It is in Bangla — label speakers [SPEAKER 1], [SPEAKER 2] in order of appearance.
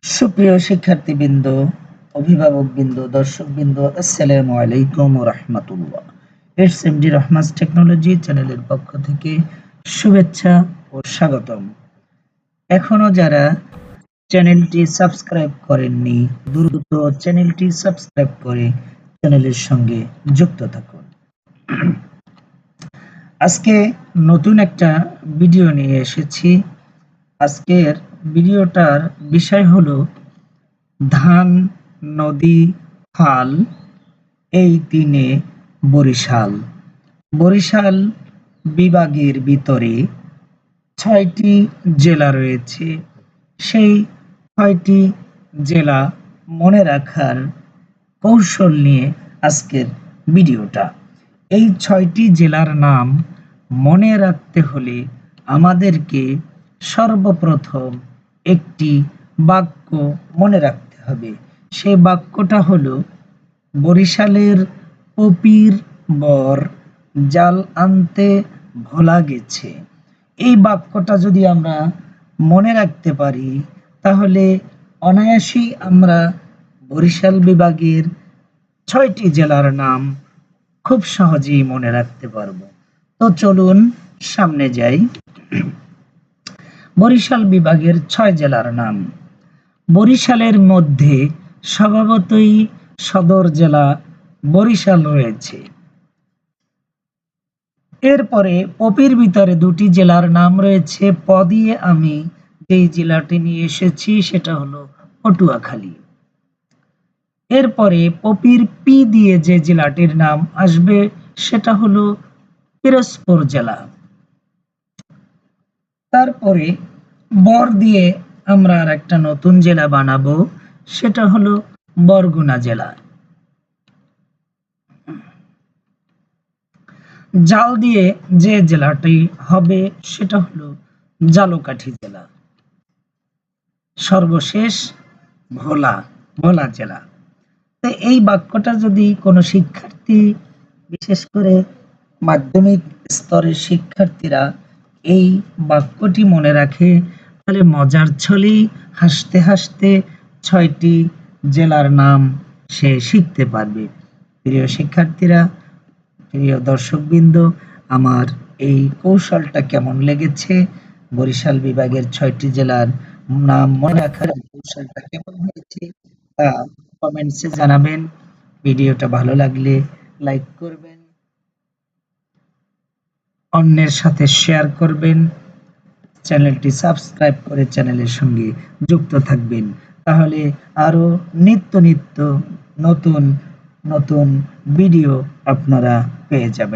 [SPEAKER 1] সুপ্রিয় শিক্ষার্থীবৃন্দ, অভিভাবকবৃন্দ, দর্শকবৃন্দ, আসসালামু আলাইকুম ওয়া রাহমাতুল্লাহ। ইটস এমডি রহমাস টেকনোলজি চ্যানেলের পক্ষ থেকে শুভেচ্ছা ও স্বাগতম। এখনো যারা চ্যানেলটি সাবস্ক্রাইব করেননি, দ্রুত চ্যানেলটি সাবস্ক্রাইব করে চ্যানেলের সঙ্গে যুক্ত থাকুন। আজকে নতুন একটা ভিডিও নিয়ে এসেছি। আজকের ভিডিওটার বিষয় হলো ধান, নদী, খাল এই তিনে বরিশাল। বরিশাল বিভাগের ভিতরে ৬টি জেলা রয়েছে। সেই ৬টি জেলা মনে রাখার কৌশল নিয়ে আজকের ভিডিওটা। এই ৬টি জেলার নাম মনে রাখতে হলে আমাদেরকে সর্বপ্রথম একটি বাক্য মনে রাখতে হবে। সেই বাক্যটা হলো, বরিশালের পপির বর জাল আনতে ভোলা গেছে। এই বাক্যটা যদি আমরা মনে রাখতে পারি তাহলে অনায়াসেই আমরা বরিশাল বিভাগের ৬টি জেলার নাম খুব সহজেই মনে রাখতে পারবো। তো চলুন সামনে যাই। বরিশাল বিভাগের ৬ জেলার নাম। বরিশালের মধ্যে স্বভাবতই সদর জেলা বরিশাল রয়েছে। এরপরে পপির ভিতরে ২টি জেলার নাম রয়েছে। প দিয়ে আমি যেই জেলাটি নিয়ে এসেছি সেটা হলো পটুয়াখালী। এরপরে পপির পি দিয়ে যে জেলাটির নাম আসবে সেটা হলো পিরোজপুর জেলা। তারপরে বর দিয়ে আমরা আর একটা নতুন জেলা বানাবো, সেটা হলো বরগুনা জেলা। জাল দিয়ে যে জেলাটি হবে সেটা হলো ঝালকাঠি জেলা। সর্বশেষ ভোলা জেলা। তো এই বাক্যটা যদি কোনো শিক্ষার্থী, বিশেষ করে মাধ্যমিক স্তরের শিক্ষার্থীরা এই বাক্যটি মনে রাখে তাহলে মজার ছলেই হাসতে হাসতে ৬টি জেলার নাম সে শিখতে পারবে। প্রিয় শিক্ষার্থীরা, প্রিয় দর্শকবৃন্দ, আমার এই কৌশলটা কেমন লেগেছে? বরিশাল বিভাগের ৬টি জেলার নাম মনে রাখার কৌশলটা কেমন হয়েছে তা কমেন্টসে জানাবেন। ভিডিওটা ভালো লাগলে লাইক করবেন, অন্যের সাথে শেয়ার করবেন, চ্যানেলটি সাবস্ক্রাইব করে চ্যানেলের সঙ্গে যুক্ত থাকবেন। তাহলে আরো নিত্য নতুন ভিডিও আপনারা পেয়ে যাবেন।